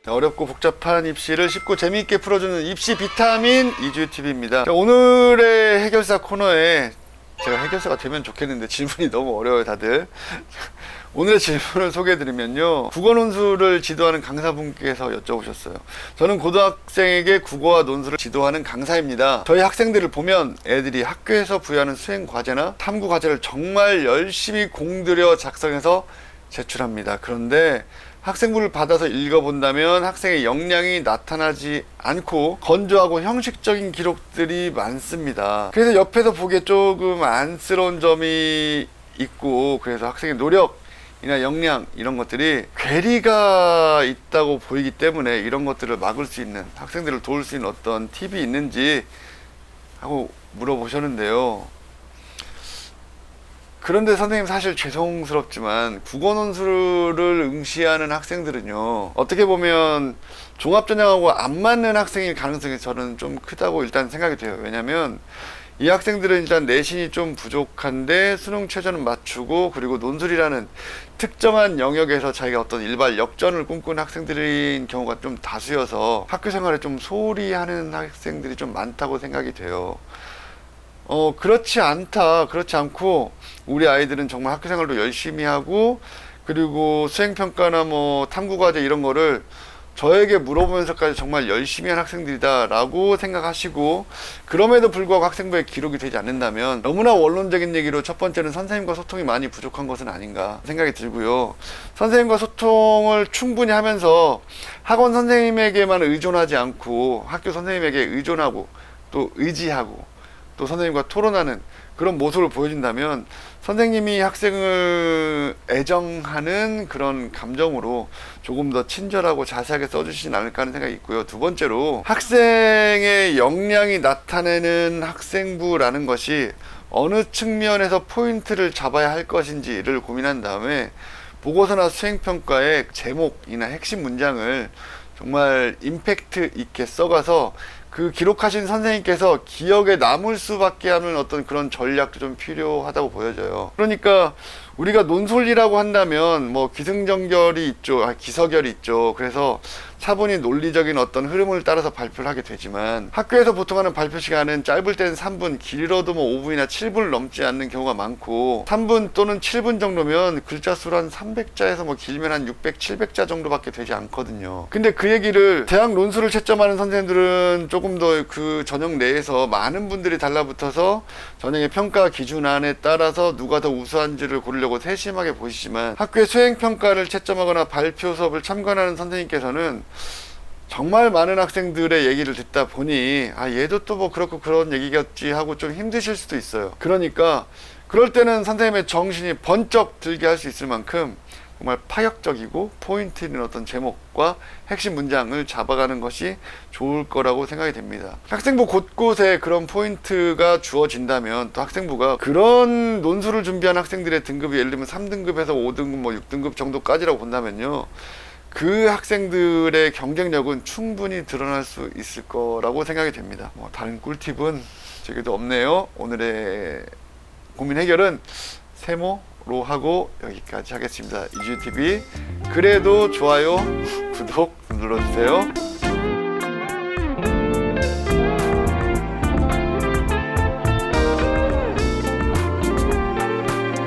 어렵고 복잡한 입시를 쉽고 재미있게 풀어주는 입시 비타민 이주TV입니다. 오늘의 해결사 코너에 제가 해결사가 되면 좋겠는데 질문이 너무 어려워요 다들. 오늘의 질문을 소개해드리면요, 국어 논술을 지도하는 강사분께서 여쭤보셨어요. 저는 고등학생에게 국어와 논술을 지도하는 강사입니다. 저희 학생들을 보면 애들이 학교에서 부여하는 수행 과제나 탐구 과제를 정말 열심히 공들여 작성해서 제출합니다. 그런데 학생부를 받아서 읽어본다면 학생의 역량이 나타나지 않고 건조하고 형식적인 기록들이 많습니다. 그래서 옆에서 보기에 조금 안쓰러운 점이 있고, 그래서 학생의 노력이나 역량 이런 것들이 괴리가 있다고 보이기 때문에 이런 것들을 막을 수 있는, 학생들을 도울 수 있는 어떤 팁이 있는지 하고 물어보셨는데요. 그런데 선생님, 사실 죄송스럽지만 국어 논술을 응시하는 학생들은요, 어떻게 보면 종합전형하고 안 맞는 학생일 가능성이 저는 좀 크다고 일단 생각이 돼요. 왜냐면 이 학생들은 일단 내신이 좀 부족한데 수능 최저는 맞추고, 그리고 논술이라는 특정한 영역에서 자기가 어떤 일발 역전을 꿈꾸는 학생들인 경우가 좀 다수여서 학교 생활에 좀 소홀히 하는 학생들이 좀 많다고 생각이 돼요. 그렇지 않고 우리 아이들은 정말 학교 생활도 열심히 하고, 그리고 수행평가나 뭐 탐구과제 이런 거를 저에게 물어보면서까지 정말 열심히 한 학생들이다 라고 생각하시고, 그럼에도 불구하고 학생부에 기록이 되지 않는다면 너무나 원론적인 얘기로 첫 번째는 선생님과 소통이 많이 부족한 것은 아닌가 생각이 들고요. 선생님과 소통을 충분히 하면서 학원 선생님에게만 의존하지 않고 학교 선생님에게 의존하고 또 의지하고 또 선생님과 토론하는 그런 모습을 보여준다면 선생님이 학생을 애정하는 그런 감정으로 조금 더 친절하고 자세하게 써주시진 않을까 하는 생각이 있고요. 두 번째로, 학생의 역량이 나타내는 학생부라는 것이 어느 측면에서 포인트를 잡아야 할 것인지를 고민한 다음에 보고서나 수행평가의 제목이나 핵심 문장을 정말 임팩트 있게 써가서 그 기록하신 선생님께서 기억에 남을 수밖에 하는 어떤 그런 전략도 좀 필요하다고 보여져요. 그러니까 우리가 논술이라고 한다면 뭐 기승전결이 있죠, 기서결이 있죠. 그래서 차분히 논리적인 어떤 흐름을 따라서 발표를 하게 되지만, 학교에서 보통 하는 발표 시간은 짧을 때는 3분, 길어도 뭐 5분이나 7분을 넘지 않는 경우가 많고, 3분 또는 7분 정도면 글자 수로 한 300자에서 뭐 길면 한 600, 700자 정도밖에 되지 않거든요. 근데 그 얘기를 대학 논술을 채점하는 선생님들은 조금 더 그 전형 내에서 많은 분들이 달라붙어서 전형의 평가 기준안에 따라서 누가 더 우수한지를 고르려고 세심하게 보시지만, 학교의 수행평가를 채점하거나 발표 수업을 참관하는 선생님께서는 정말 많은 학생들의 얘기를 듣다 보니 얘도 또 뭐 그렇고 그런 얘기겠지 하고 좀 힘드실 수도 있어요. 그러니까 그럴 때는 선생님의 정신이 번쩍 들게 할 수 있을 만큼 정말 파격적이고 포인트 있는 어떤 제목과 핵심 문장을 잡아가는 것이 좋을 거라고 생각이 됩니다. 학생부 곳곳에 그런 포인트가 주어진다면, 또 학생부가 그런 논술을 준비한 학생들의 등급이 예를 들면 3등급에서 5등급 뭐 6등급 정도까지라고 본다면요, 그 학생들의 경쟁력은 충분히 드러날 수 있을 거라고 생각이 됩니다. 뭐 다른 꿀팁은 제게도 없네요. 오늘의 고민 해결은 세모로 하고 여기까지 하겠습니다. 이주TV, 그래도 좋아요, 구독 눌러주세요.